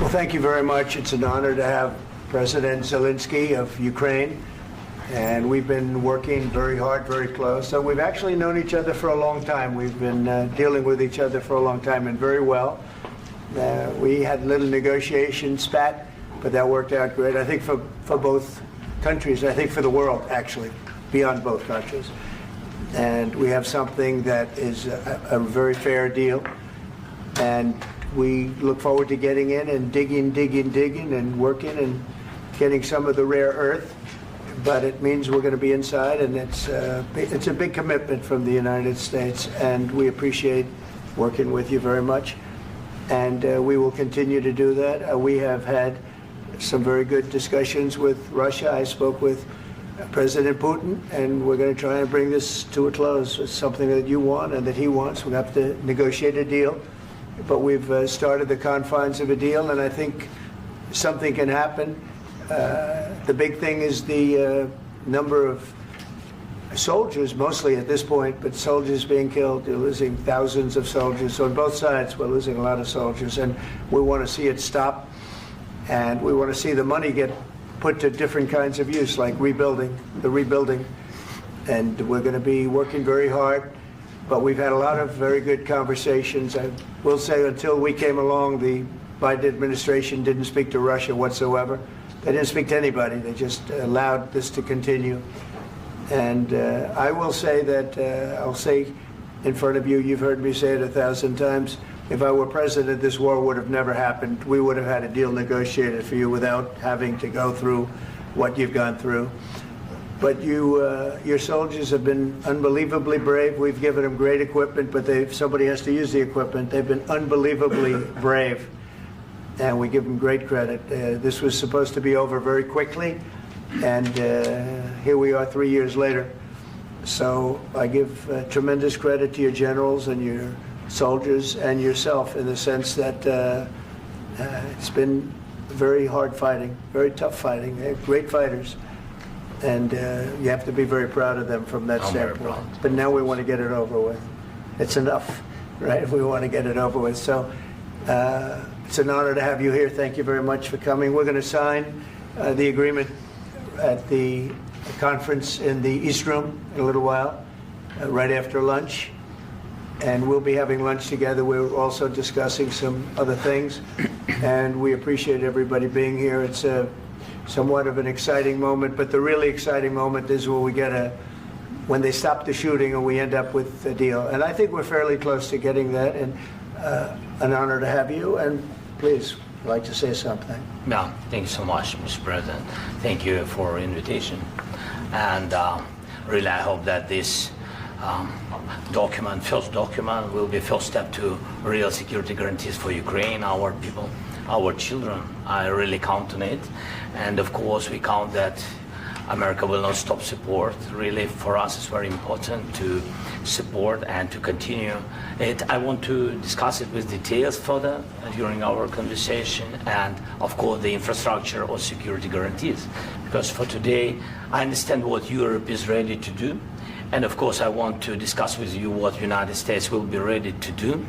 Well, thank you very much. It's an honor to have President Zelensky of Ukraine. And we've been working very hard, very close. So we've actually known each other for a long time. We've been dealing with each other for a long time and very well. We had a little negotiation spat, but that worked out great. I think for both countries, I think for the world, actually, beyond both countries. And we have something that is a very fair deal. And we look forward to getting in and digging and working and getting some of the rare earth. But it means we're going to be inside, and it's a big commitment from the United States, and we appreciate working with you very much. And we will continue to do that. We have had some very good discussions with Russia. I spoke with President Putin, and we're going to try and bring this to a close. It's something that you want and that he wants. We'll have to negotiate a deal. But we've started the confines of a deal, and I think something can happen. The big thing is the number of soldiers, mostly at this point, but soldiers being killed. You're losing thousands of soldiers. On both sides, we're losing a lot of soldiers, and we want to see it stop. And we want to see the money get put to different kinds of use, like rebuilding. And we're going to be working very hard. But we've had a lot of very good conversations. I will say until we came along, the Biden administration didn't speak to Russia whatsoever. They didn't speak to anybody. They just allowed this to continue. And I will say that, I'll say in front of you, you've heard me say it 1,000 times, if I were president, this war would have never happened. We would have had a deal negotiated for you without having to go through what you've gone through. But your soldiers have been unbelievably brave. We've given them great equipment, but somebody has to use the equipment. They've been unbelievably brave, and we give them great credit. This was supposed to be over very quickly, and here we are 3 years later. So I give tremendous credit to your generals and your soldiers and yourself in the sense that it's been very hard fighting, very tough fighting. They're great fighters. And you have to be very proud of them from that standpoint. But now we want to get it over with. It's enough, right? We want to get it over with. So it's an honor to have you here. Thank you very much for coming. We're going to sign the agreement at the conference in the East Room in a little while, right after lunch. And we'll be having lunch together. We're also discussing some other things. And we appreciate everybody being here. It's somewhat of an exciting moment, but the really exciting moment is when they stop the shooting and we end up with a deal. And I think we're fairly close to getting that, and an honor to have you. And please, I'd like to say something. Yeah, thank you so much, Mr. President. Thank you for invitation. And really, I hope that this first document, will be first step to real security guarantees for Ukraine, our people, our children. I really count on it. And of course, we count that America will not stop support. Really, for us, it's very important to support and to continue it. I want to discuss it with details further during our conversation, and of course, the infrastructure or security guarantees. Because for today, I understand what Europe is ready to do. And of course, I want to discuss with you what the United States will be ready to do.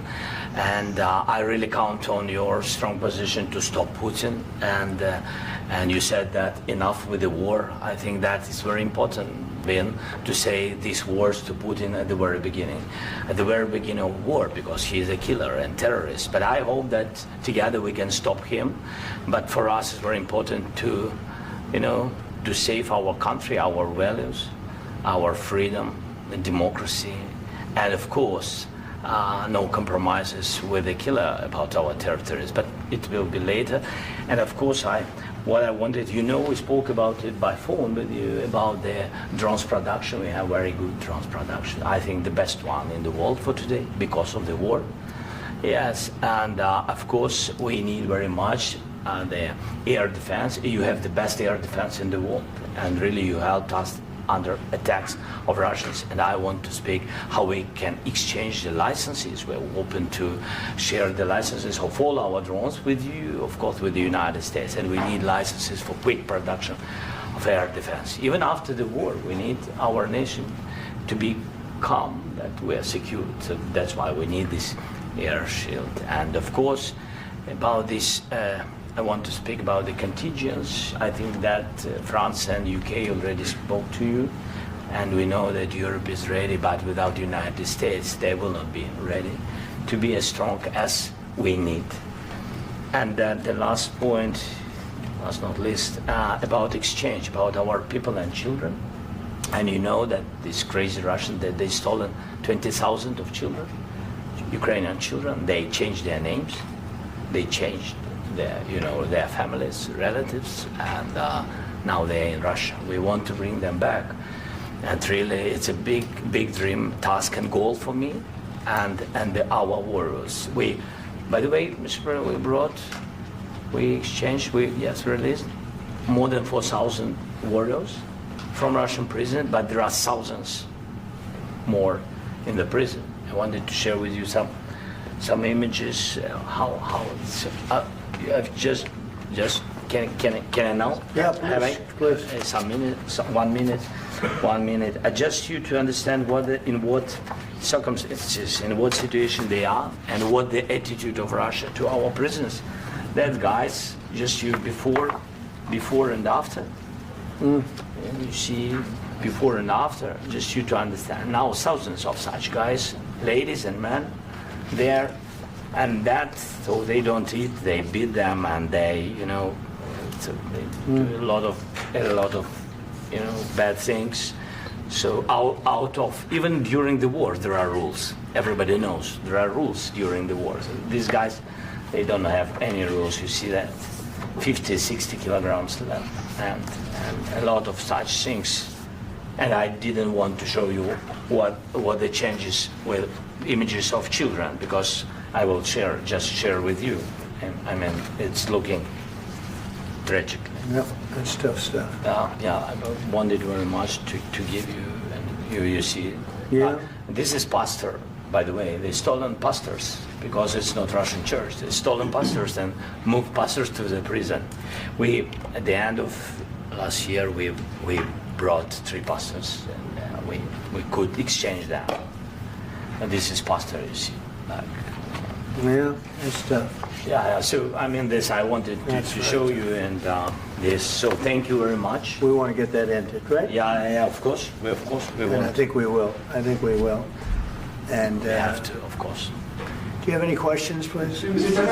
And I really count on your strong position to stop Putin. And you said that enough with the war. I think that is very important, Ben, to say these words to Putin at the very beginning of war, because he is a killer and terrorist. But I hope that together we can stop him. But for us, it's very important to, to save our country, our values, our freedom, democracy, and of course, no compromises with the killer about our territories. But it will be later. And of course, what I wanted, we spoke about it by phone with you about the drones production. We have very good drones production. I think the best one in the world for today because of the war. Yes, and of course, we need very much the air defense. You have the best air defense in the world, and really you helped us under attacks of Russians. And I want to speak how we can exchange the licenses. We're open to share the licenses of all our drones with you, of course, with the United States. And we need licenses for quick production of air defense. Even after the war, we need our nation to be calm, that we are secure. So that's why we need this air shield. And of course, about this I want to speak about the contingents. I think that France and UK already spoke to you, and we know that Europe is ready, but without the United States, they will not be ready to be as strong as we need. And the last point, last not least, about exchange, about our people and children. And you know that these crazy Russians, that they stolen 20,000 of children, Ukrainian children. They changed their names, they changed their families, relatives, and now they're in Russia. We want to bring them back, and really, it's a big dream, task, and goal for me, and our warriors. By the way, Mr. President, we released more than 4,000 warriors from Russian prison, but there are thousands more in the prison. I wanted to share with you some images. How it's, you have just can I now? Yeah, please. Some minutes, 1 minute, 1 minute. Just you to understand in what circumstances, in what situation they are, and what the attitude of Russia to our prisoners. That guys, just you before and after. And you see before and after, just you to understand. Now thousands of such guys, ladies and men, there, and that, so they don't eat, they beat them, and they, so they do a lot of bad things. So out of, even during the war, there are rules. Everybody knows there are rules during the war. So these guys, they don't have any rules. You see that 50, 60 kilograms left, and a lot of such things. And I didn't want to show you what the changes with images of children, because I will just share with you. And I mean, it's looking tragic. Yep, that's tough stuff. I wanted very much to give you, and you see. Yeah. This is pastor, by the way. They stolen pastors because it's not Russian church. They stolen pastors and moved pastors to the prison. At the end of last year, we brought 3 pastors, and we could exchange them. And this is pastor, you see. Yeah, that's tough. Yeah. So I mean, this I wanted to show you, and this. So thank you very much. We want to get that ended, right? Yeah. Of course. We And want. I think we will. And We have to, of course. do you have any questions, please? Mr.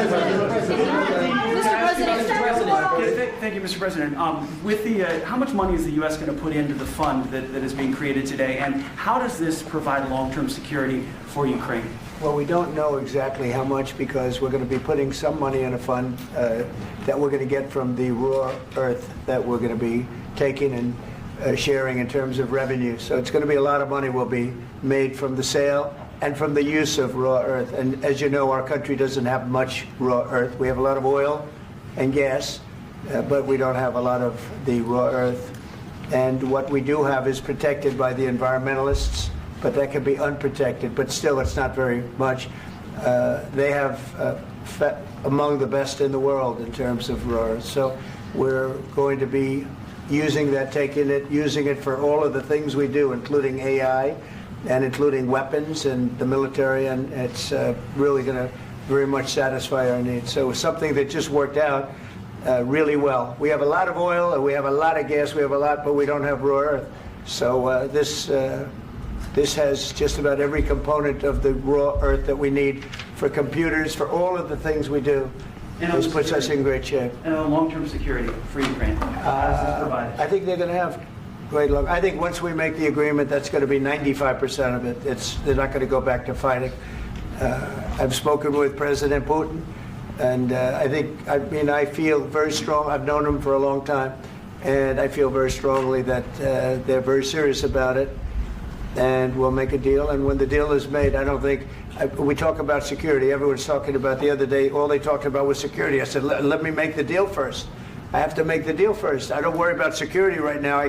President. Thank you, Mr. President. With how much money is the U.S. going to put into the fund that is being created today, and how does this provide long-term security for Ukraine? Well, we don't know exactly how much, because we're going to be putting some money in a fund that we're going to get from the raw earth that we're going to be taking and sharing in terms of revenue. So it's going to be a lot of money will be made from the sale and from the use of raw earth. And as you know, our country doesn't have much raw earth. We have a lot of oil and gas, but we don't have a lot of the raw earth. And what we do have is protected by the environmentalists, but that can be unprotected, but still it's not very much. They have among the best in the world in terms of raw earth. So we're going to be using that, using it for all of the things we do, including AI and including weapons and the military, and it's really going to very much satisfy our needs. So it's something that just worked out really well. We have a lot of oil, and we have a lot of gas, but we don't have raw earth. So this has just about every component of the raw earth that we need for computers, for all of the things we do. This puts us in great shape. And long-term security for Ukraine. How does this provide? I think they're going to have great luck. I think once we make the agreement, that's going to be 95% of it. They're not going to go back to fighting. I've spoken with President Putin, and I feel very strong. I've known him for a long time, and I feel very strongly that they're very serious about it. And we'll make a deal. And when the deal is made, I don't think we talk about security. Everyone's talking about the other day. All they talked about was security. I said, let me make the deal first. I have to make the deal first. I don't worry about security right now.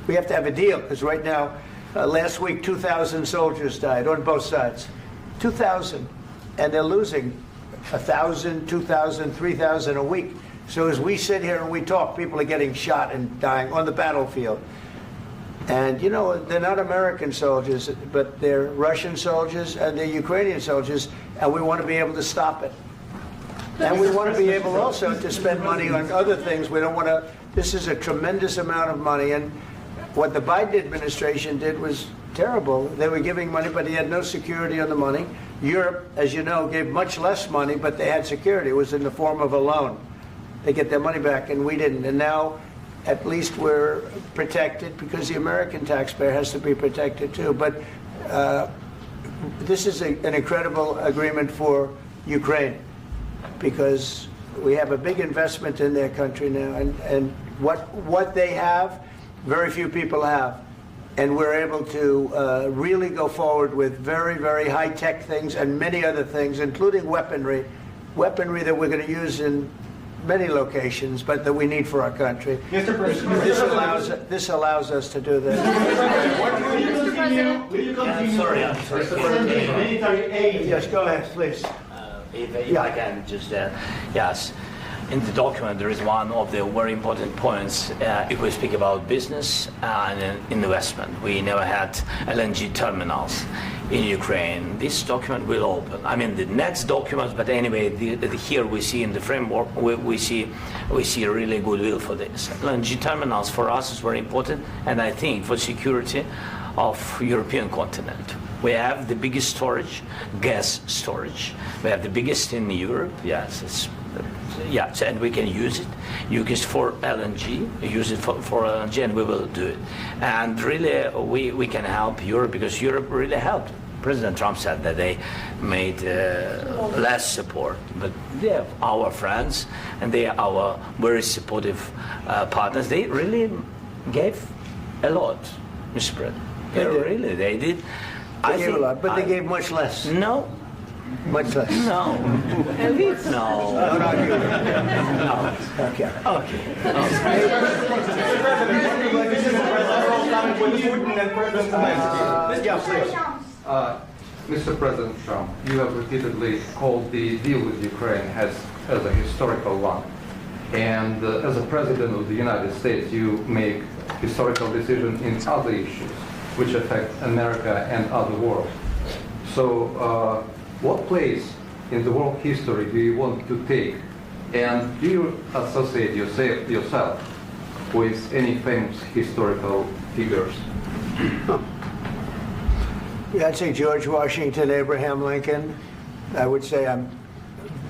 We have to have a deal, because right now, last week, 2,000 soldiers died on both sides. 2,000, and they're losing 1,000, 2,000, 3,000 a week. So as we sit here and we talk, people are getting shot and dying on the battlefield. And, they're not American soldiers, but they're Russian soldiers and they're Ukrainian soldiers, and we want to be able to stop it. And we want to be able also to spend money on other things. We don't want to, this is a tremendous amount of money. And what the Biden administration did was terrible. They were giving money, but he had no security on the money. Europe, as you know, gave much less money, but they had security. It was in the form of a loan. They get their money back, and we didn't. And now, at least we're protected because the American taxpayer has to be protected too. But this is an incredible agreement for Ukraine because we have a big investment in their country now, and what they have, very few people have. And we're able to really go forward with very, very high-tech things and many other things, including weaponry that we're going to use in many locations, but that we need for our country. Mr. President, This allows us to do that. will you continue I'm sorry. sending military aid? Yes, go ahead, please. If I can just, yes. In the document, there is one of the very important points. If we speak about business and investment, we never had LNG terminals in Ukraine. This document will open. I mean, the next documents, but anyway, here we see in the framework, we see really goodwill for this. LNG terminals for us is very important, and I think for security of European continent. We have the biggest storage, gas storage. We have the biggest in Europe. Yes, yes, and we can use it. Use it for LNG. Use it for LNG, and we will do it. And really, we can help Europe because Europe really helped. President Trump said that they made less support, but they are our friends and they are our very supportive partners. They really gave a lot, Mr. President. They did. They gave a lot, but they gave much less. No. Much less. No. No. No. Okay. Mr. President Trump, you have repeatedly called the deal with Ukraine as a historical one. And as a President of the United States, you make historical decisions in other issues which affect America and other world. So what place in the world history do you want to take? And do you associate yourself with any famous historical figures? Yeah, I'd say George Washington, Abraham Lincoln. I would say I'm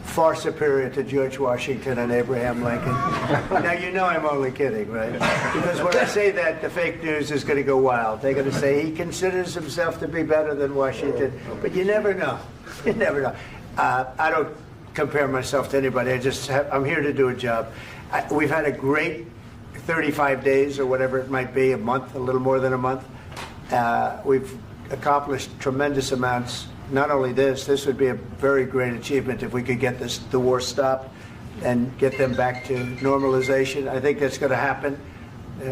far superior to George Washington and Abraham Lincoln. Now, you know I'm only kidding, right? Because when I say that, the fake news is going to go wild. They're going to say he considers himself to be better than Washington. But you never know. You never know. I don't compare myself to anybody. I'm here to do a job. We've had a great 35 days or whatever it might be, a month, a little more than a month. We've accomplished tremendous amounts. Not only this would be a very great achievement if we could get the war stopped and get them back to normalization. I think that's going to happen.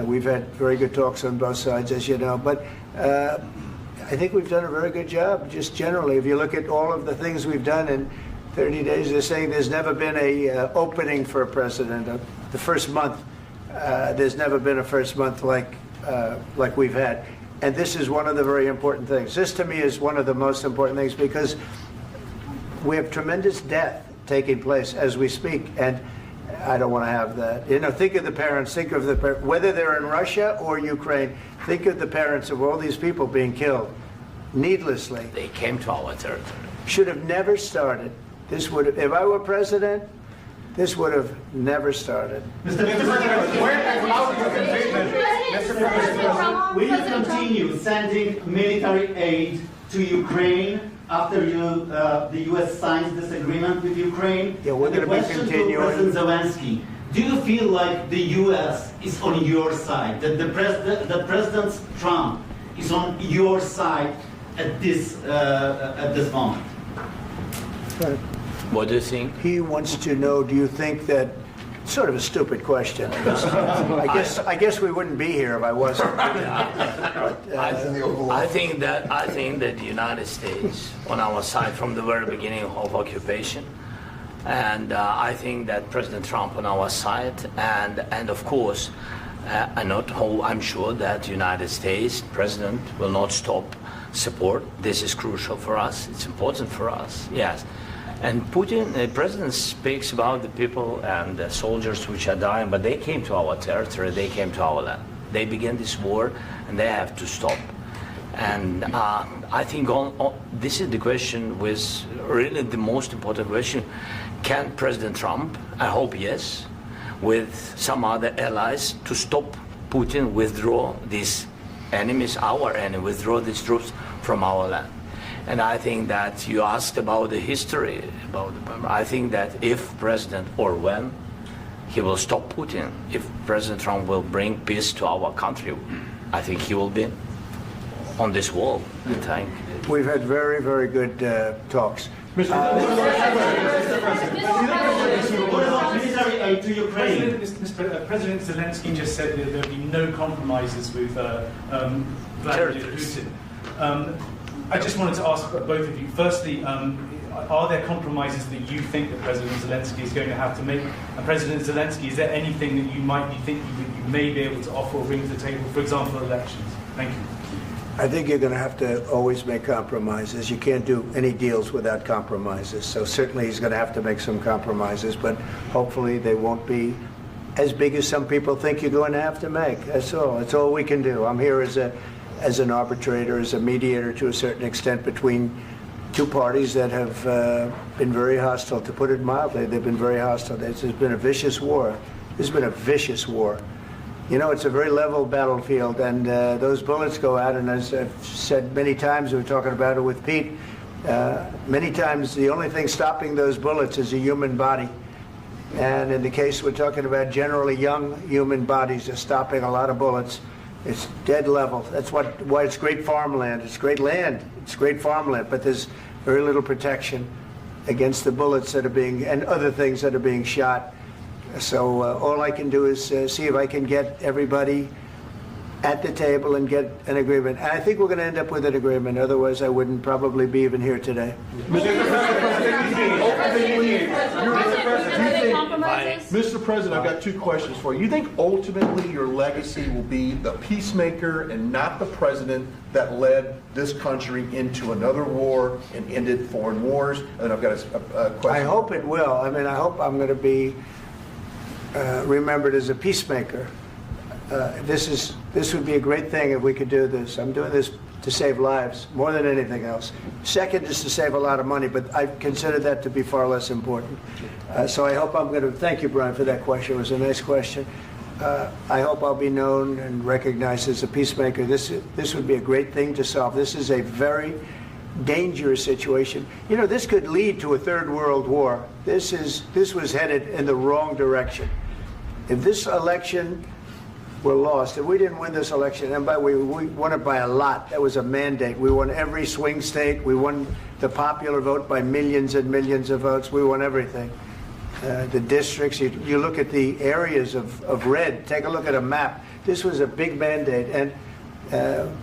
We've had very good talks on both sides, as you know. But I think we've done a very good job, just generally. If you look at all of the things we've done in 30 days, they're saying there's never been a opening for a president. The first month, there's never been a first month like we've had. And this is one of the very important things. This, to me, is one of the most important things because we have tremendous death taking place as we speak, and I don't want to have that. You know, think of the parents, whether they're in Russia or Ukraine, think of the parents of all these people being killed needlessly. They came to our territory. Should have never started. This would have, if I were president, this would have never started. Mr. President, will you continue sending military aid to Ukraine after the U.S. signs this agreement with Ukraine? Yeah, we're going to be continuing. To President Zelensky, do you feel like the U.S. is on your side, that President Trump is on your side at this moment? Right. What do you think? He wants to know, do you think that, sort of a stupid question. I guess we wouldn't be here if I wasn't. I think that the United States on our side from the very beginning of occupation, and I think that President Trump on our side, and of course, I'm sure that the United States President will not stop support. This is crucial for us. It's important for us. Yes. And Putin, the president speaks about the people and the soldiers which are dying, but they came to our territory, they came to our land. They began this war, and they have to stop. And I think this is the question, with really the most important question. Can President Trump, I hope yes, with some other allies, to stop Putin, withdraw these enemies, our enemy, withdraw these troops from our land? And I think that you asked about the history, I think that if President, or when, he will stop Putin, if President Trump will bring peace to our country, I think he will be on this wall. We've had very, very good talks. What about military aid to Ukraine? President Zelensky just said that there'll be no compromises with Vladimir Putin. I just wanted to ask both of you. Firstly, are there compromises that you think that President Zelensky is going to have to make? And President Zelensky, is there anything that you might be thinking that you may be able to offer or bring to the table, for example, elections? Thank you. I think you're going to have to always make compromises. You can't do any deals without compromises. So certainly he's going to have to make some compromises, but hopefully they won't be as big as some people think you're going to have to make. That's all. That's all we can do. I'm here as an arbitrator, as a mediator to a certain extent between two parties that have been very hostile. To put it mildly, they've been very hostile. There's been a vicious war. There's been a vicious war. You know, it's a very level battlefield, and those bullets go out, and as I've said many times, we were talking about it with Pete, many times the only thing stopping those bullets is a human body. And in the case we're talking about, generally young human bodies are stopping a lot of bullets. It's dead level. That's why it's great farmland. It's great land. It's great farmland, but there's very little protection against the bullets that are being, and other things that are being shot. So all I can do is see if I can get everybody at the table and get an agreement. And I think we're going to end up with an agreement. Otherwise, I wouldn't probably be even here today. Mr. President, I've got two questions for you. You think ultimately your legacy will be the peacemaker and not the president that led this country into another war and ended foreign wars? And I've got a question. I hope it will. I mean, I hope I'm going to be remembered as a peacemaker. This would be a great thing if we could do this. I'm doing this to save lives more than anything else. Second is to save a lot of money, but I consider that to be far less important. So I hope I'm going to, thank you, Brian, for that question. It was a nice question. I hope I'll be known and recognized as a peacemaker. This would be a great thing to solve. This is a very dangerous situation. You know, this could lead to a third world war. This was headed in the wrong direction. If this election were lost, if we didn't win this election, and by the way, we won it by a lot. That was a mandate. We won every swing state. We won the popular vote by millions and millions of votes. We won everything. The districts, you look at the areas of red, take a look at a map. This was a big mandate, and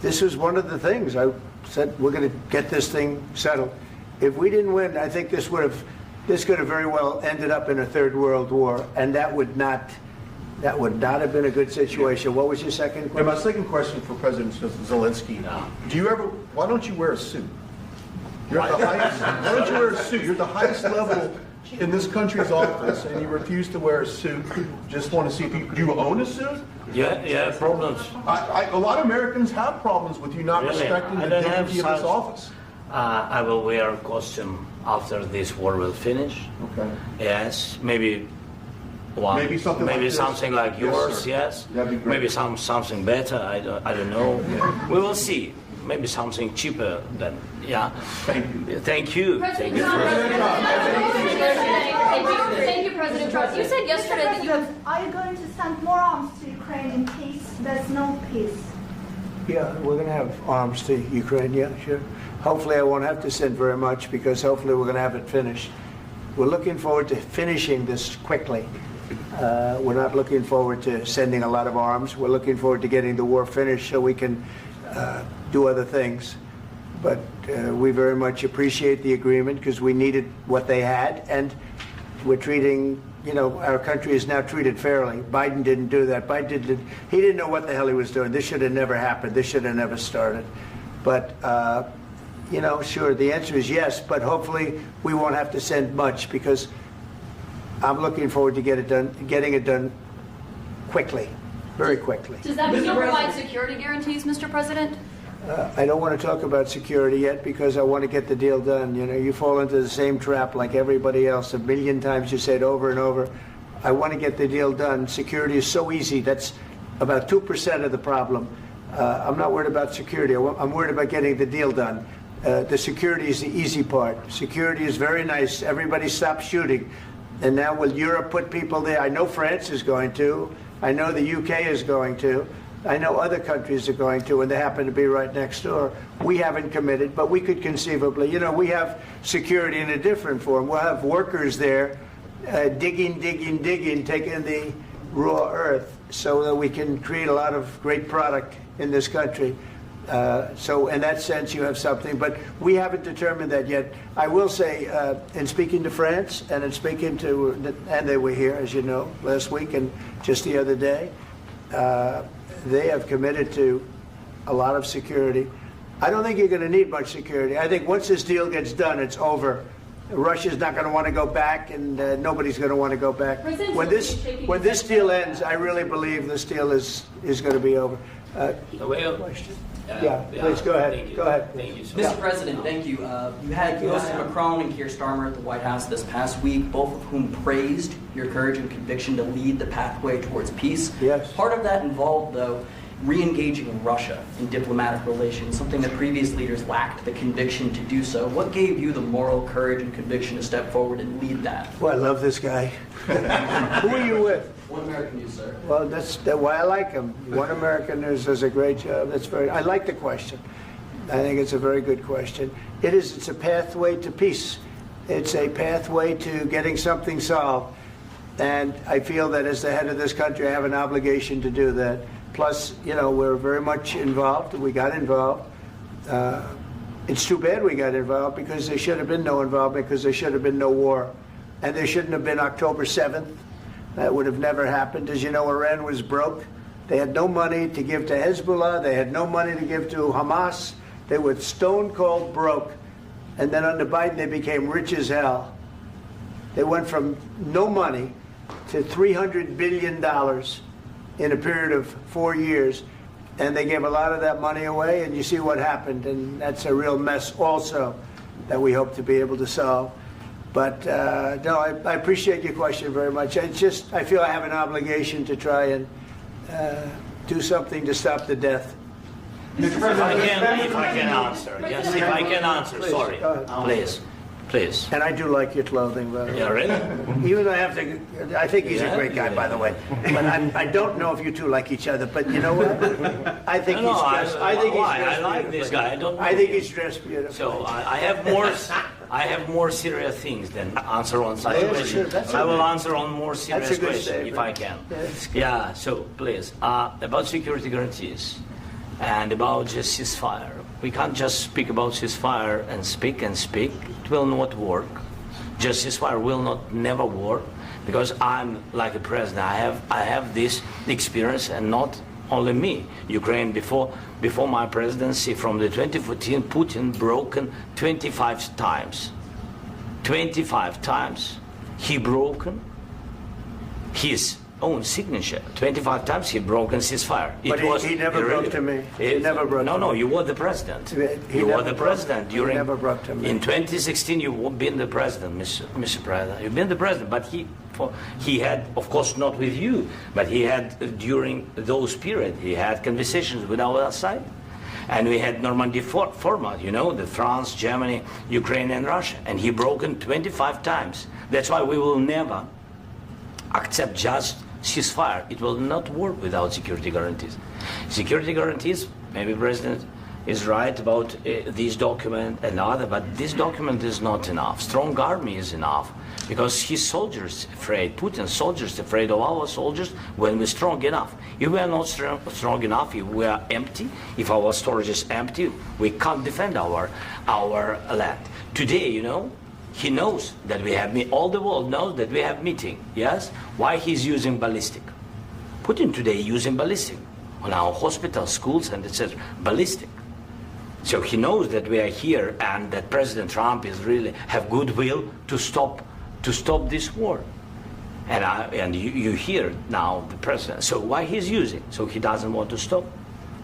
this was one of the things I said, we're going to get this thing settled. If we didn't win, I think this could have very well ended up in a third world war, and that would not have been a good situation. What was your second question? And my second question for President Zelensky, why don't you wear a suit? You're at the highest, why don't you wear a suit? You're at the highest level in this country's office, and you refuse to wear a suit. Just want to see if do you own a suit? Yeah, problems. A lot of Americans have problems with you not respecting the dignity of this office. I will wear a costume after this war will finish. Okay. Yes, maybe one. Maybe something like this. Something like yours. Yes. That'd be great. Maybe something better. I don't know. Yeah. We will see. Maybe something cheaper than. Yeah. Thank you. Thank you. President Trump. Thank you, President Trump. You said yesterday that you have. Are you going to send more arms to Ukraine in case there's no peace? Yeah, we're going to have arms to Ukraine, yeah, sure. Hopefully I won't have to send very much, because hopefully we're going to have it finished. We're looking forward to finishing this quickly. We're not looking forward to sending a lot of arms. We're looking forward to getting the war finished so we can do other things. But we very much appreciate the agreement, because we needed what they had, and we're treating, you know, our country is now treated fairly. Biden didn't do that. He didn't know what the hell he was doing. This should have never happened. This should have never started. But you know, sure, the answer is yes, but hopefully we won't have to send much because I'm looking forward to getting it done quickly, very quickly. Does that mean you'll provide security guarantees, Mr. President? I don't want to talk about security yet because I want to get the deal done. You know, you fall into the same trap like everybody else. A million times you say it over and over. I want to get the deal done. Security is so easy. That's about 2% of the problem. I'm not worried about security. I'm worried about getting the deal done. The security is the easy part. Security is very nice. Everybody stopped shooting. And now will Europe put people there? I know France is going to. I know the UK is going to. I know other countries are going to, and they happen to be right next door. We haven't committed, but we could conceivably. You know, we have security in a different form. We'll have workers there digging, taking the raw earth so that we can create a lot of great product in this country. So in that sense, you have something, but we haven't determined that yet. I will say, in speaking to France and in speaking to, and they were here, as you know, last week and just the other day, they have committed to a lot of security. I don't think you're going to need much security. I think once this deal gets done, it's over. Russia's not going to want to go back, and nobody's going to want to go back. When this deal ends, I really believe this deal is going to be over. Question? Please go ahead. Go ahead. Thank you, Mr. President, thank you. You had Mr. Macron and Keir Starmer at the White House this past week, both of whom praised your courage and conviction to lead the pathway towards peace. Yes. Part of that involved, though, re-engaging Russia in diplomatic relations, something that previous leaders lacked the conviction to do so. What gave you the moral courage and conviction to step forward and lead that? Well, I love this guy. Who are you with? One American News, sir. Well, that's why I like him. One American News does a great job. I like the question. I think it's a very good question. It's a pathway to peace. It's a pathway to getting something solved. And I feel that as the head of this country, I have an obligation to do that. Plus, you know, we're very much involved. We got involved. It's too bad we got involved because there should have been no involvement because there should have been no war. And there shouldn't have been October 7th. That would have never happened. As you know, Iran was broke. They had no money to give to Hezbollah. They had no money to give to Hamas. They were stone cold broke. And then under Biden, they became rich as hell. They went from no money to $300 billion in a period of 4 years. And they gave a lot of that money away, and you see what happened. And that's a real mess also that we hope to be able to solve. But no, I appreciate your question very much. I feel I have an obligation to try and do something to stop the death. If I can answer. Yes, if I can answer. Please, sorry. Please. And I do like your clothing, by the way. Yeah, really? Even though I think he's a great guy, by the way. But I don't know if you two like each other. But you know what? I think he's dressed. I like this guy. I think he's dressed beautiful. So I have more serious things than answer on such questions. Sure, I will answer on more serious questions statement. if I can. Yeah. So please, about security guarantees and about just ceasefire. We can't just speak about ceasefire and speak. It will not work. Just ceasefire will never work because I'm like a president. I have this experience, and not only me. Ukraine before my presidency, from the 2014, Putin broken 25 times. 25 times he broken his own signature. 25 times he broken ceasefire. But he never broke to me. He never broke to me. No, you were the president. You were the president during. He never broke to me. In 2016, you've been the president, Mr. President. You've been the president, but he had, of course, not with you, but he had during those periods. He had conversations with our side, and we had Normandy format. You know, the France, Germany, Ukraine, and Russia, and he broken 25 times. That's why we will never accept just ceasefire. It will not work without security guarantees. Security guarantees, maybe President is right about this document and other, but this document is not enough. Strong army is enough because his soldiers afraid, Putin's soldiers afraid of our soldiers when we're strong enough. If we are not strong enough, if we are empty, if our storage is empty, we can't defend our land. Today, you know, he knows that we have all the world knows that we have meeting. Yes? Why he's using ballistic? Putin today using ballistic on our hospitals, schools, and etc. Ballistic. So he knows that we are here and that President Trump is really have goodwill to stop this war. And you hear now the president. So why he's using? So he doesn't want to stop.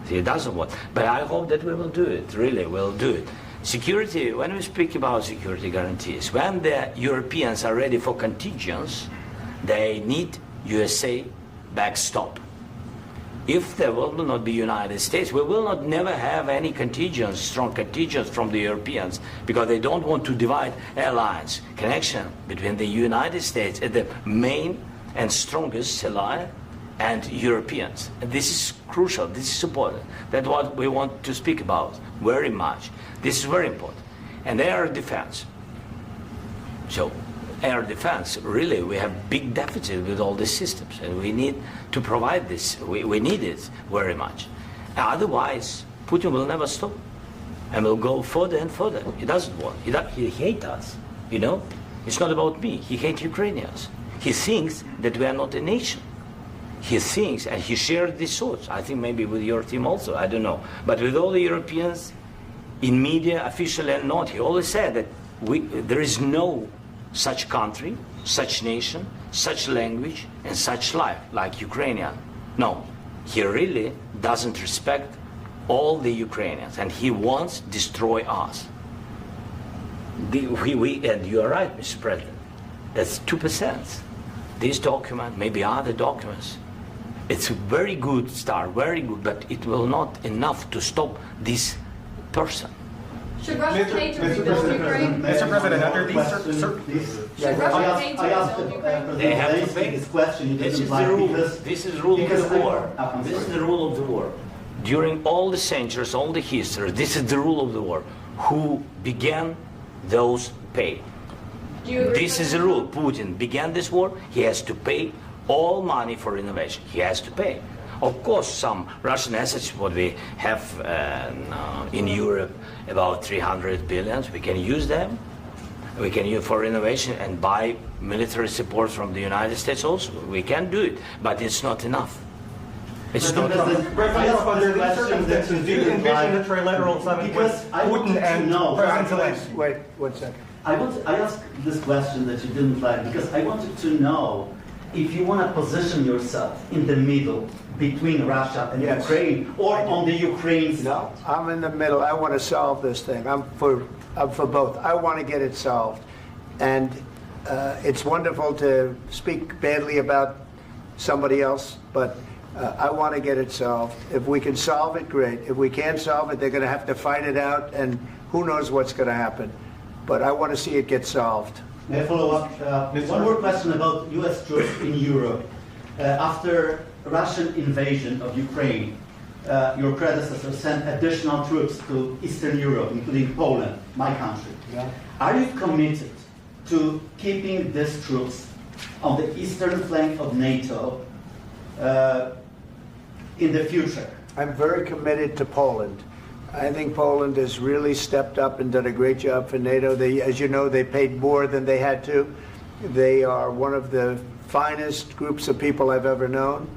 He doesn't want. But I hope that we will do it. Really, we'll do it. Security. When we speak about security guarantees, when the Europeans are ready for contingents, they need USA backstop. If there will not be United States, we will not never have any contingents, strong contingents from the Europeans, because they don't want to divide alliance, connection between the United States as the main and strongest ally and Europeans. And this is crucial, this is important. That's what we want to speak about very much. This is very important. And air defense. So air defense, really, we have big deficit with all these systems, and we need to provide this. We need it very much. Otherwise, Putin will never stop, and will go further and further. He doesn't want. He hates us, you know? It's not about me. He hates Ukrainians. He thinks that we are not a nation. He thinks, and he shared these thoughts, I think maybe with your team also, I don't know. But with all the Europeans, in media, officially and not, he always said that there is no such country, such nation, such language, and such life like Ukrainian. No, he really doesn't respect all the Ukrainians, and he wants to destroy us. And you are right, Mr. President. That's 2%. This document, maybe other documents, it's a very good start, very good, but it will not enough to stop this person. Should Russia pay to rebuild Ukraine? Mr. President, under these Should Russia pay to I asked rebuild Ukraine? They have to pay. this question. This is the rule. This is the rule of the war. This is the rule of the war. During all the centuries, all the history, this is the rule of the war. Who began, those pay. Do you agree This with is the that? rule. Putin began this war. He has to pay all money for innovation. He has to pay. Of course, some Russian assets, what we have in Europe, about 300 billion, we can use them. We can use for innovation and buy military support from the United States also. We can do it, but it's not enough. It's not enough. President, under these circumstances, do you envision a trilateral summit with Putin and President Zelensky? Wait 1 second. I asked this question that you didn't like because I wanted to know if you want to position yourself in the middle between Russia and Yes. Ukraine, or on the Ukraine side. No, I'm in the middle. I want to solve this thing. I'm for both. I want to get it solved. And it's wonderful to speak badly about somebody else, but I want to get it solved. If we can solve it, great. If we can't solve it, they're going to have to fight it out, and who knows what's going to happen. But I want to see it get solved. May I follow up? One more question about U.S. troops in Europe. After Russian invasion of Ukraine, your predecessor sent additional troops to Eastern Europe, including Poland, my country. Yeah. Are you committed to keeping these troops on the eastern flank of NATO in the future? I'm very committed to Poland. I think Poland has really stepped up and done a great job for NATO. They, as you know, they paid more than they had to. They are one of the finest groups of people I've ever known.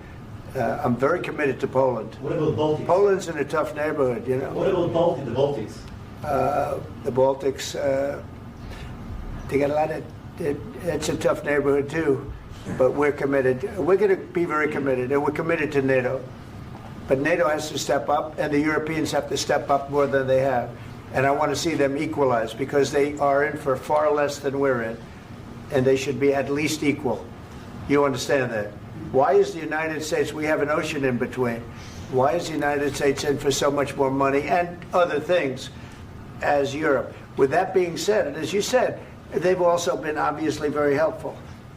I'm very committed to Poland. What about Baltics? Poland's in a tough neighborhood, you know. What about the Baltics? The Baltics, they got a lot of, it's a tough neighborhood too, but we're committed. We're going to be very committed, and we're committed to NATO. But NATO has to step up, and the Europeans have to step up more than they have. And I want to see them equalize, because they are in for far less than we're in, and they should be at least equal. You understand that? Why is the United States, we have an ocean in between, why is the United States in for so much more money and other things as Europe? With that being said, and as you said, they've also been obviously very helpful,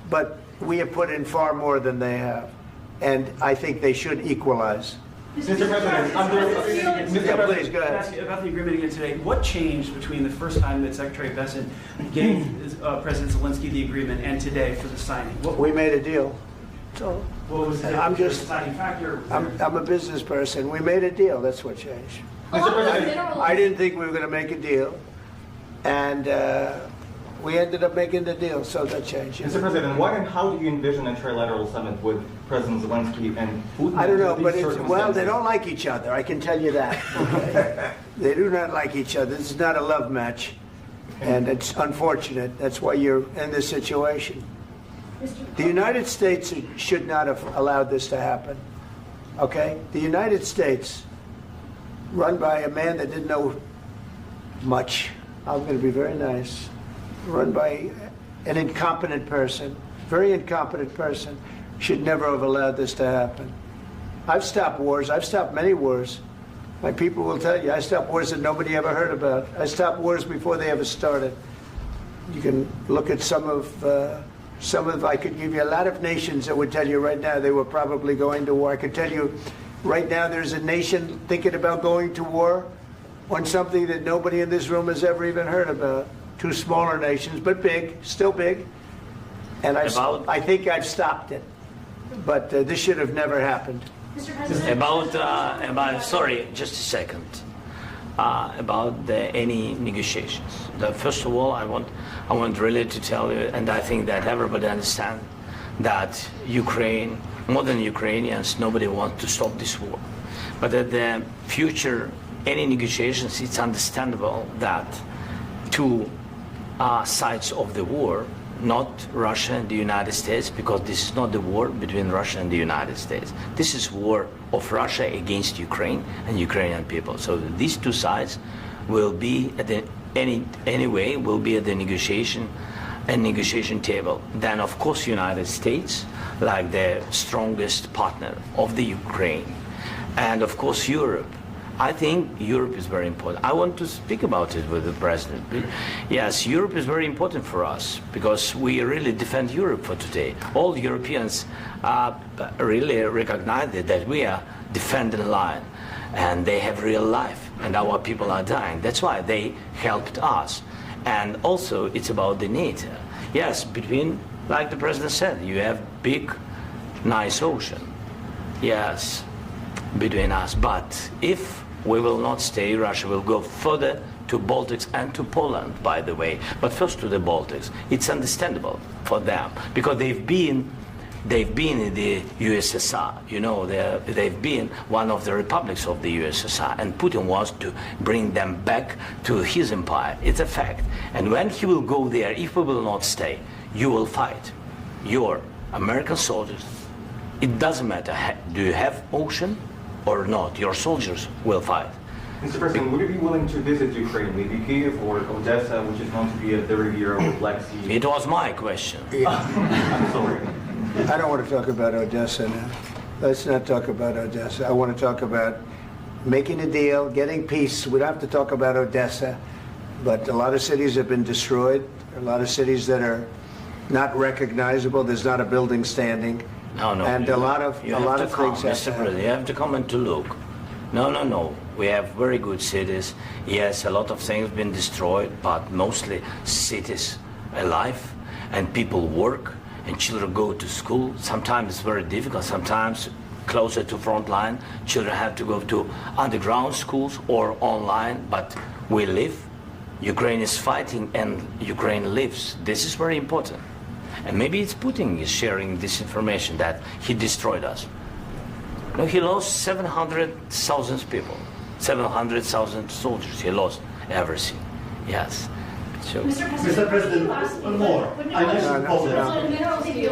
but we have put in far more than they have, and I think they should equalize. Mr. President, Please, go ahead. About the agreement again today, what changed between the first time that Secretary Bessent gave President Zelensky the agreement and today for the signing? What We made a deal. So was the I'm just- deciding factor? I'm a business person. We made a deal. That's what changed. Mr. President, I didn't think we were going to make a deal, and we ended up making the deal, so that changed. Mr. President, what and how do you envision a trilateral summit with President Zelensky and Putin? I don't know, under but these well, they circumstances? don't like each other. I can tell you that. Okay? They do not like each other. This is not a love match. And it's unfortunate. That's why you're in this situation. The United States should not have allowed this to happen. Okay? The United States, run by a man that didn't know much, I'm going to be very nice, run by an incompetent person, very incompetent person, should never have allowed this to happen. I've stopped wars. I've stopped many wars. My people will tell you, I stopped wars that nobody ever heard about. I stopped wars before they ever started. You can look at some of, I could give you a lot of nations that would tell you right now they were probably going to war. I could tell you right now there's a nation thinking about going to war on something that nobody in this room has ever even heard about. Two smaller nations, but big, still big. And I think I've stopped it. But this should have never happened. Mr. President? About sorry, just a second. About any negotiations. First of all, I want really to tell you, and I think that everybody understands that Ukraine, more than Ukrainians, nobody wants to stop this war. But at the future, any negotiations, it's understandable that two sides of the war, not Russia and the United States, because this is not the war between Russia and the United States. This is war of Russia against Ukraine and Ukrainian people. So these two sides will be at the anyway will be at the negotiation table. Then of course United States, like the strongest partner of the Ukraine, and of course Europe. I think Europe is very important. I want to speak about it with the president. Yes, Europe is very important for us because we really defend Europe for today. All Europeans really recognize that we are defending the line, and they have real life, and our people are dying. That's why they helped us. And also, it's about the NATO. Yes, between, like the president said, you have big, nice ocean. Yes, between us. But if we will not stay, Russia will go further to Baltics and to Poland, by the way. But first to the Baltics. It's understandable for them because they've been in the USSR. You know, they've been one of the republics of the USSR, and Putin wants to bring them back to his empire. It's a fact. And when he will go there, if we will not stay, you will fight. Your American soldiers, it doesn't matter, do you have ocean or not, your soldiers will fight. Mr. President, would you be willing to visit Ukraine, maybe Kyiv or Odessa, which is known to be at the riviera or Black Sea? It was my question. I'm sorry. I don't want to talk about Odessa now. Let's not talk about Odessa. I want to talk about making a deal, getting peace. We don't have to talk about Odessa, but a lot of cities have been destroyed. A lot of cities that are not recognizable. There's not a building standing. No. And a lot of things Mr. President, you have to come and to look. No. We have very good cities. Yes, a lot of things have been destroyed, but mostly cities alive, and people work, and children go to school. Sometimes it's very difficult. Sometimes closer to front line, children have to go to underground schools or online, but we live. Ukraine is fighting, and Ukraine lives. This is very important. And maybe it's Putin is sharing this information that he destroyed us. No, he lost 700,000 people, 700,000 soldiers. He lost everything. Yes. So, Mr. President, one more.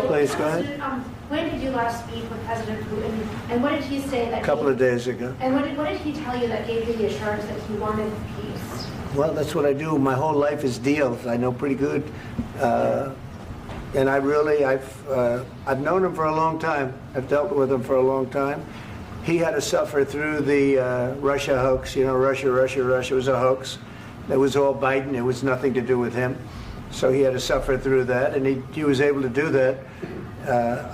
Please, go ahead. When did you last speak with President Putin, and what did he say that? A couple of days ago. And what did he tell you that gave you the assurance that he wanted peace? Well, that's what I do. My whole life is deals. I know pretty good. And I've known him for a long time. I've dealt with him for a long time. He had to suffer through the Russia hoax. You know, Russia was a hoax. It was all Biden. It was nothing to do with him. So he had to suffer through that, and he was able to do that.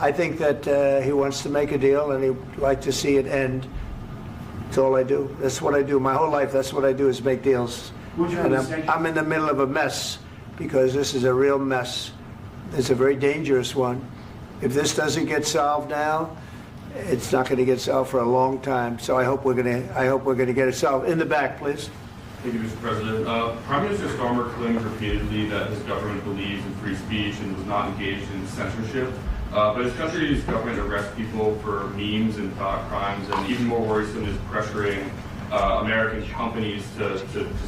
I think that he wants to make a deal, and he'd like to see it end. That's all I do. That's what I do. My whole life, that's what I do is make deals. And I'm in the middle of a mess because this is a real mess. It's a very dangerous one. If this doesn't get solved now, it's not going to get solved for a long time. So I hope we're going to get it solved. In the back, please. Thank you, Mr. President. Prime Minister Starmer claimed repeatedly that his government believes in free speech and was not engaged in censorship. But his country's government arrests people for memes and thought crimes, and even more worrisome is pressuring American companies to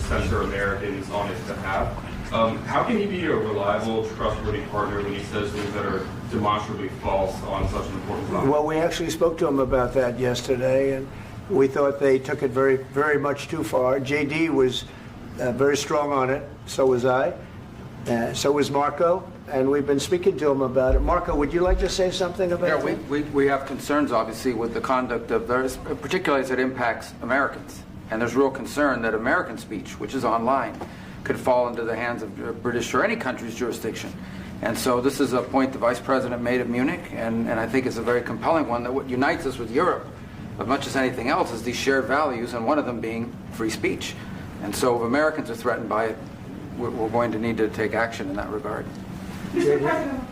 censor Americans on its behalf. How can he be a reliable, trustworthy partner when he says things that are demonstrably false on such an important topic? Well, we actually spoke to him about that yesterday, and we thought they took it very, very much too far. JD was very strong on it. So was I. So was Marco. And we've been speaking to him about it. Marco, would you like to say something about that? We have concerns, obviously, with the conduct of those, particularly as it impacts Americans. And there's real concern that American speech, which is online, could fall into the hands of British or any country's jurisdiction. And so this is a point the Vice President made at Munich, and I think it's a very compelling one, that what unites us with Europe, as much as anything else, is these shared values, and one of them being free speech. And so if Americans are threatened by it, we're going to need to take action in that regard. Mr. President.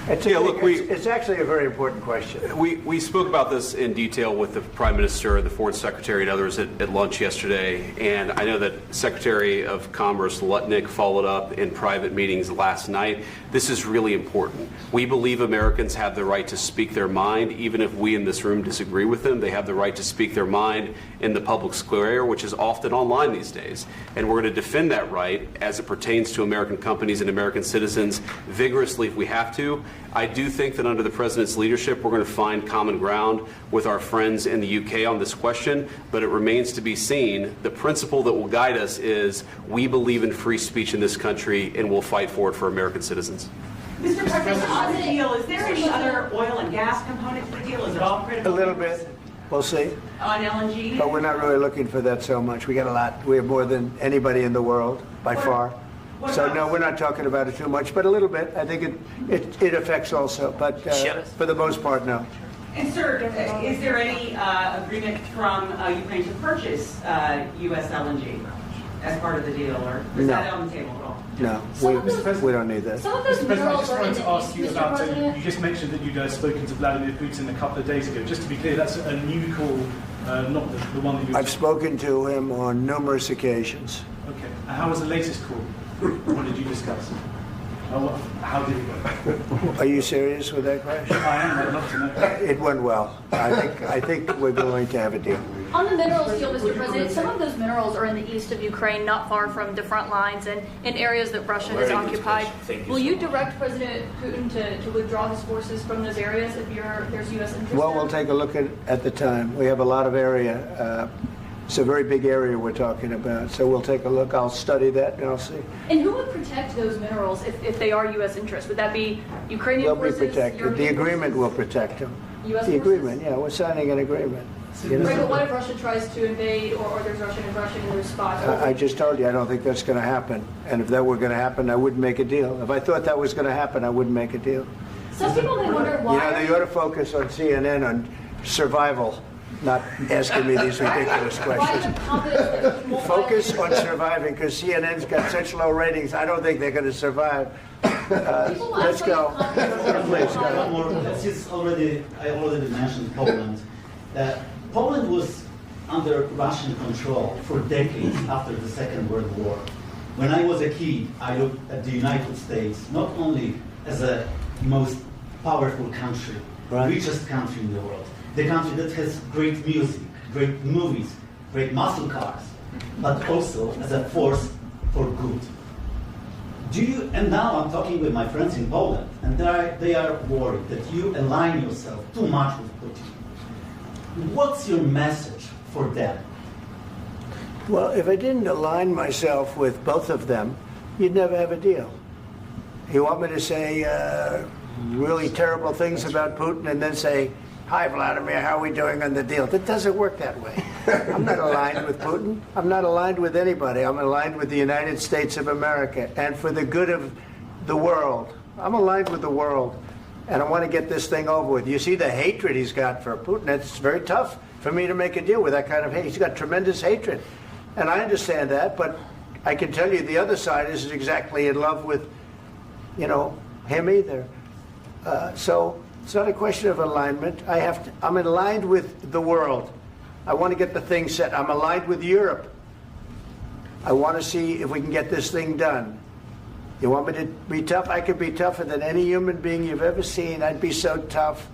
It's actually a very important question. We spoke about this in detail with the Prime Minister, the Foreign Secretary, and others at lunch yesterday. And I know that Secretary of Commerce Lutnick followed up in private meetings last night. This is really important. We believe Americans have the right to speak their mind, even if we in this room disagree with them. They have the right to speak their mind in the public square, which is often online these days. And we're going to defend that right as it pertains to American companies and American citizens vigorously if we have to. I do think that under the President's leadership, we're going to find common ground with our friends in the UK on this question, but it remains to be seen. The principle that will guide us is we believe in free speech in this country, and we'll fight for it for American citizens. Mr. President, on the deal, is there any other oil and gas component to the deal? Is it all critical? A little bit. We'll see. On LNG? But we're not really looking for that so much. We got a lot. We have more than anybody in the world, by far. So no, we're not talking about it too much, but a little bit. I think it affects also, but for the most part, no. And sir, is there any agreement from Ukraine to purchase U.S. LNG as part of the deal, or is that on the table at all? No, we don't need that. Mr. President, I just wanted to ask you about, you just mentioned that you'd spoken to Vladimir Putin a couple of days ago. Just to be clear, that's a new call, not the one that you... I've spoken to him on numerous occasions. Okay, and how was the latest call? What did you discuss? How did it go? Are you serious with that question? I am. I'd love to know. It went well. I think we're going to have a deal. On the minerals deal, Mr. President, some of those minerals are in the east of Ukraine, not far from the front lines and in areas that Russia has occupied. Will you direct President Putin to withdraw his forces from those areas if there's U.S. interest? Well, we'll take a look at the time. We have a lot of area. It's a very big area we're talking about, so we'll take a look. I'll study that and I'll see. And who would protect those minerals if they are U.S. interests? Would that be Ukrainian forces? They'll be protected. European The agreement forces? will protect them. U.S. The forces? agreement, yeah, we're signing an agreement. You know? Right, but what if Russia tries to invade or there's Russian aggression in those spots? I just told you I don't think that's going to happen. And if that were going to happen, I wouldn't make a deal. If I thought that was going to happen, I wouldn't make a deal. Some people may wonder why. You know, they ought to focus on CNN on survival, not asking me these ridiculous questions. Focus on surviving, because CNN's got such low ratings. I don't think they're going to survive. Let's go. Please, One more. I already mentioned Poland. Poland was under Russian control for decades after the Second World War. When I was a kid, I looked at the United States not only as a most powerful country, richest country in the world, the country that has great music, great movies, great muscle cars, but also as a force for good. And now I'm talking with my friends in Poland, and they are worried that you align yourself too much with Putin. What's your message for them? Well, if I didn't align myself with both of them, you'd never have a deal. You want me to say really terrible things about Putin and then say, "Hi, Vladimir, how are we doing on the deal?" That doesn't work that way. I'm not aligned with Putin. I'm not aligned with anybody. I'm aligned with the United States of America and for the good of the world. I'm aligned with the world, and I want to get this thing over with. You see the hatred he's got for Putin. It's very tough for me to make a deal with that kind of hate. He's got tremendous hatred, and I understand that, but I can tell you the other side isn't exactly in love with, him either. So it's not a question of alignment. I'm aligned with the world. I want to get the thing set. I'm aligned with Europe. I want to see if we can get this thing done. You want me to be tough? I could be tougher than any human being you've ever seen. I'd be so tough.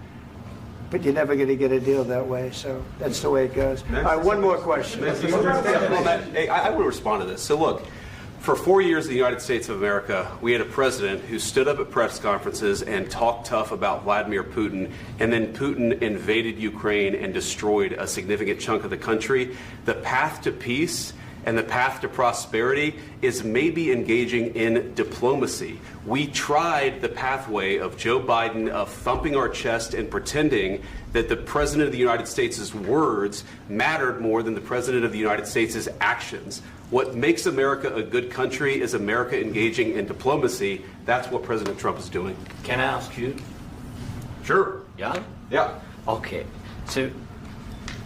but you're never going to get a deal that way. So that's the way it goes. All right, one more question. Hey, I want to respond to this. So look, for 4 years in the United States of America, we had a president who stood up at press conferences and talked tough about Vladimir Putin, and then Putin invaded Ukraine and destroyed a significant chunk of the country. The path to peace and the path to prosperity is maybe engaging in diplomacy. We tried the pathway of Joe Biden of thumping our chest and pretending that the President of the United States' words mattered more than the President of the United States' actions. What makes America a good country is America engaging in diplomacy. That's what President Trump is doing. Can I ask you? Sure. Yeah? Yeah. Okay. So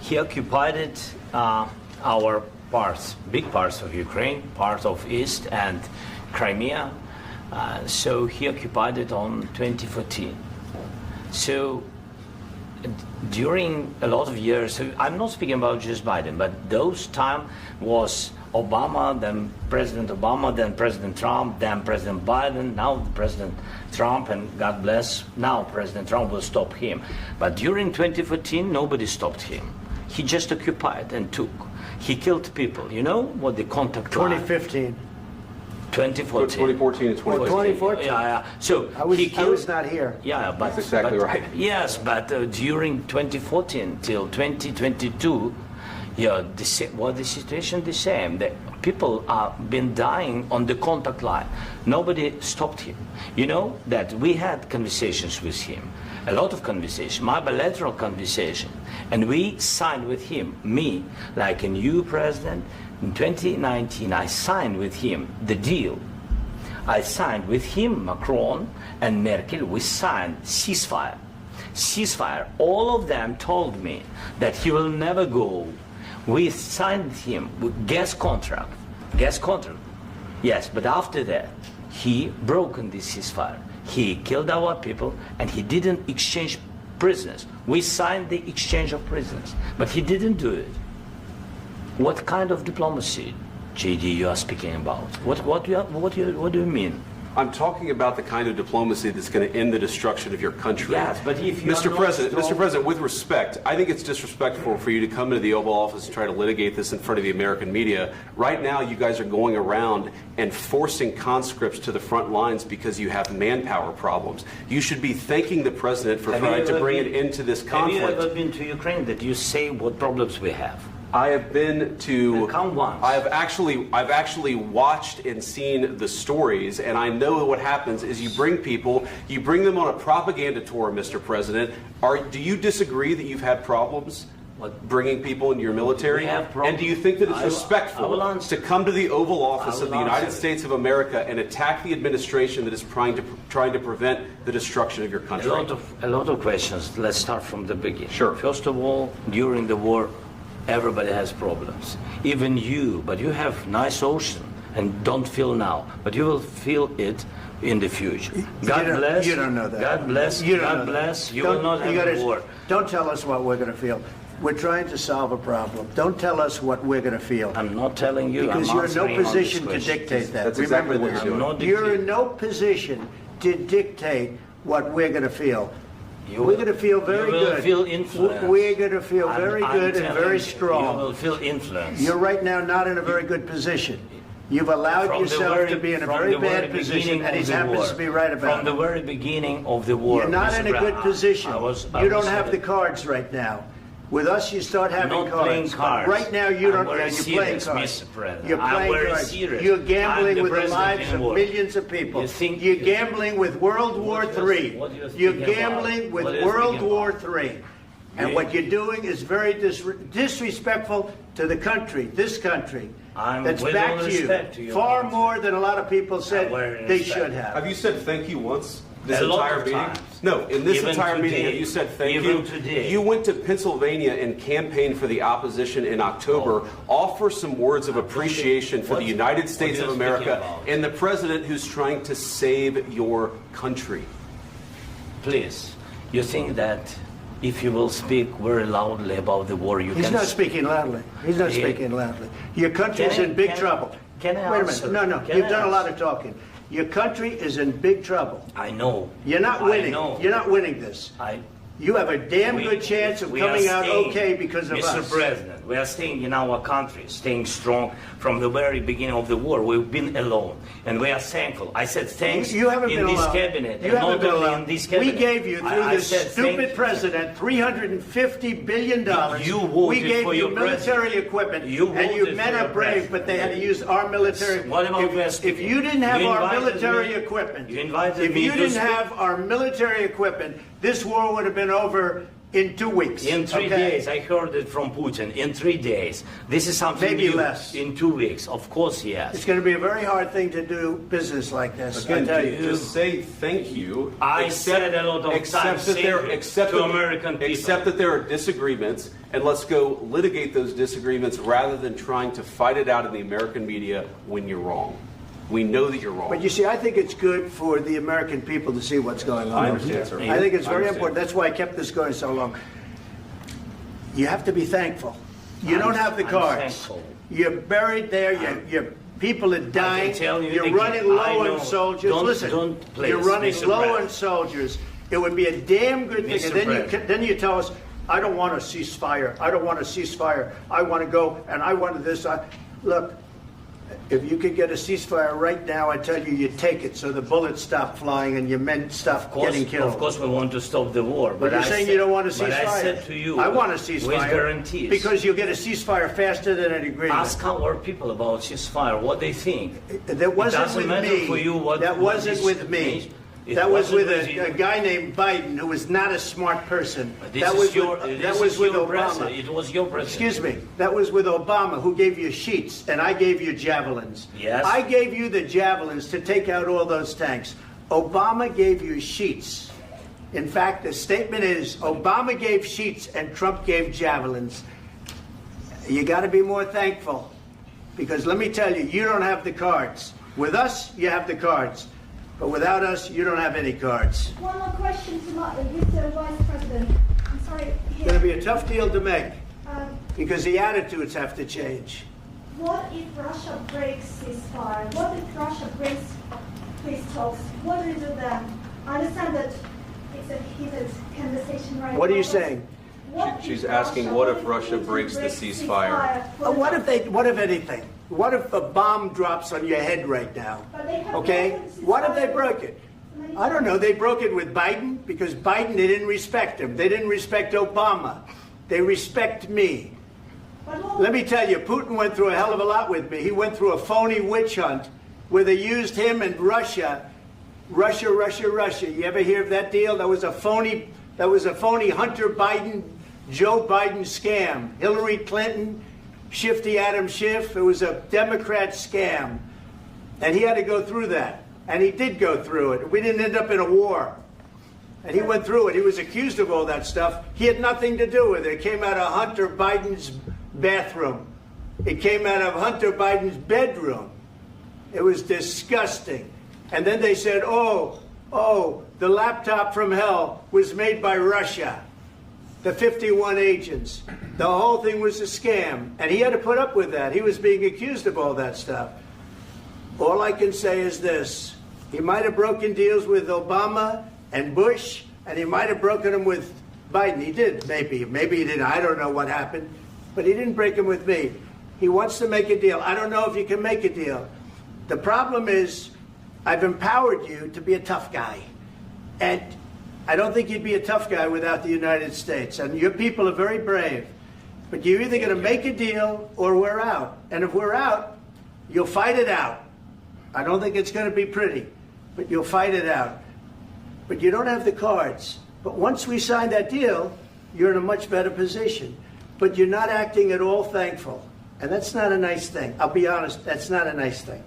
he occupied our parts, big parts of Ukraine, part of East and Crimea. So he occupied it on 2014. So during a lot of years, so I'm not speaking about just Biden, but those time was Obama, then President Obama, then President Trump, then President Biden, now President Trump, and God bless, now President Trump will stop him. But during 2014, nobody stopped him. He just occupied and took. He killed people. You know what the contact 2015. 2014. 2014 and 2014. 2014. Yeah. So I was not here. Yeah, but that's exactly right. Yes, but during 2014 till 2022, yeah, the situation the same. The people have been dying on the contact line. Nobody stopped him. You know that we had conversations with him, a lot of conversation, my bilateral conversation, and we signed with him, me, like a new president. In 2019, I signed with him the deal. I signed with him, Macron and Merkel, we signed ceasefire. Ceasefire. All of them told me that he will never go. We signed him with gas contract. Gas contract. Yes, but after that, he broken this ceasefire. He killed our people and he didn't exchange prisoners. We signed the exchange of prisoners, but he didn't do it. What kind of diplomacy, JD, you are speaking about? What do you mean? I'm talking about the kind of diplomacy that's going to end the destruction of your country. Yes, but if you Mr. President, with respect, I think it's disrespectful for you to come into the Oval Office and try to litigate this in front of the American media. Right now, you guys are going around and forcing conscripts to the front lines because you have manpower problems. You should be thanking the President for trying to bring an end to this conflict. Have you ever been to Ukraine that you say what problems we have? I have been to. Come once. I've actually watched and seen the stories, and I know what happens is you bring people, you bring them on a propaganda tour, Mr. President. Do you disagree that you've had problems bringing people into your military? And do you think that it's respectful to come to the Oval Office of the United States of America and attack the administration that is trying to prevent the destruction of your country? A lot of questions. Let's start from the beginning. Sure. First of all, during the war, everybody has problems, even you, but you have nice ocean and don't feel now, but you will feel it in the future. God bless. You don't know that. God bless. God bless. You will not have a war. Don't tell us what we're going to feel. We're trying to solve a problem. Don't tell us what we're going to feel. I'm not telling you. Because you're in no position to dictate that. That's Remember exactly what this. you're doing. You're in no position to dictate what we're going to feel. We're going to feel very good. You will feel influence. We're going to feel very good and very strong. You will feel influence. You're right now not in a very good position. You've allowed yourself to be in a very bad position, and he happens to be right about it. From the very beginning of the war. You're not in a good position. You don't have the cards right now. With us, you start having cards. Right now, you don't. You're playing cards. You're playing cards. You're gambling with the lives of millions of people. You're gambling with World War III. You're gambling with World War III. And what you're doing is very disrespectful to the country, this country, that's backed you far more than a lot of people said they should have. Have you said thank you once? This entire meeting? No, in this entire meeting, have you said thank you? Today. You went to Pennsylvania and campaigned for the opposition in October. Offer some words of appreciation for the United States of America and the president who's trying to save your country. Please, you think that if you will speak very loudly about the war, He's not speaking loudly. He's not speaking loudly. Your country's in big trouble. Can I Wait a minute. No, you've done a lot of talking. Your country is in big trouble. I know. You're not winning. You're not winning this. you have a damn good chance of coming out okay because of us. Mr. President, we are staying in our country, staying strong from the very beginning of the war. We've been alone, and we are thankful. I said thanks You haven't in been this alone. cabinet, You and haven't not been only alone. in this cabinet. We gave you, through I this said stupid president, $350 billion. You voted we gave for you your military president. equipment, You and you voted men for are your brave, but they had to use our military. What about West? If you didn't have You our invited military me- equipment, You invited if me you to didn't speak. have our military equipment, this war would have been over in 2 weeks. In 3 days, I heard it from Putin. In 3 days, this is something Maybe new. less. In 2 weeks, of course, yes. It's going to be a very hard thing to do business like this. Again, I tell you. just say thank you. I said a lot of times thank you to American people. Accept that there are disagreements, and let's go litigate those disagreements rather than trying to fight it out in the American media when you're wrong. We know that you're wrong. But you see, I think it's good for the American people to see what's going on. I understand, sir. I think it's I very understand. important. That's why I kept this going so long. You have to be thankful. You don't have the I'm cards. thankful. You're buried there. Your people are dying. tell you You're again, running I low know. on soldiers. Don't- Listen, don't please, you're running Mr. low President. on soldiers. It would be a damn good thing. Mr. And President. then you tell us, I don't want a ceasefire. I don't want a ceasefire. I want to go and I want this. Look, if you could get a ceasefire right now, I tell you, you take it so the bullets stop flying and your men stop getting killed. Of course, we want to stop the war. But you're I saying said- you don't want a ceasefire. But I said to you, I want a ceasefire. with guarantees. Because you'll get a ceasefire faster than an agreement. Ask our people about ceasefire, what they think. That wasn't it doesn't with matter me. for you what That what wasn't this with me. means. It That was wasn't with you. a guy named Biden who was not a smart person. This That is was your, with, this that is was with your Obama. president. It was your president. Excuse me. That was with Obama, who gave you sheets, and I gave you javelins. Yes. I gave you the javelins to take out all those tanks. Obama gave you sheets. In fact, the statement is Obama gave sheets and Trump gave javelins. You got to be more thankful, because let me tell you, you don't have the cards. With us, you have the cards. But without us, you don't have any cards. One more question to Mr. Vice President. I'm sorry. It's going to be a tough deal to make, Um, because the attitudes have to change. What if Russia breaks ceasefire? What if Russia breaks peace talks? What do you do then? I understand that it's a heated conversation right now. What are you but saying? what if She's asking, what if Russia Putin breaks the ceasefire? What if anything? What if a bomb drops on your head right now? But they have Okay? broken ceasefire. What if they broke it? I don't know. They broke it with Biden, because Biden, they didn't respect him. They didn't respect Obama. They respect me. Let me tell you, Putin went through a hell of a lot with me. He went through a phony witch hunt where they used him and Russia. Russia. You ever hear of that deal? That was a phony Hunter Biden, Joe Biden scam. Hillary Clinton, Shifty Adam Schiff. It was a Democrat scam. And he had to go through that. And he did go through it. We didn't end up in a war. And he went through it. He was accused of all that stuff. He had nothing to do with it. It came out of Hunter Biden's bathroom. It came out of Hunter Biden's bedroom. It was disgusting. And then they said, oh, the laptop from hell was made by Russia. The 51 agents. The whole thing was a scam. And he had to put up with that. He was being accused of all that stuff. All I can say is this. He might have broken deals with Obama and Bush, and he might have broken them with Biden. He did, maybe. Maybe he didn't. I don't know what happened. But he didn't break them with me. He wants to make a deal. I don't know if you can make a deal. The problem is, I've empowered you to be a tough guy. And I don't think you'd be a tough guy without the United States. And your people are very brave. But you're either going to make a deal or we're out. And if we're out, you'll fight it out. I don't think it's going to be pretty, but you'll fight it out. But you don't have the cards. But once we sign that deal, you're in a much better position. But you're not acting at all thankful. And that's not a nice thing. I'll be honest, that's not a nice thing.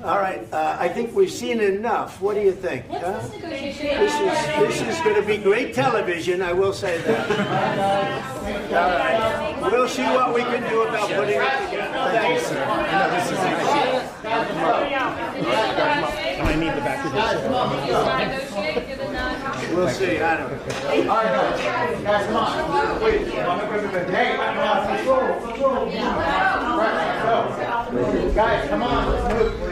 All right, I think we've seen enough. What do you think? What's this negotiation? This is going to be great television, I will say that. All right. We'll see what we can do about putting it together. Thanks, sir. I need the back of this. We'll see. I don't know. All right, guys, come on. Wait, hey, let's go. Guys, come on, let's move.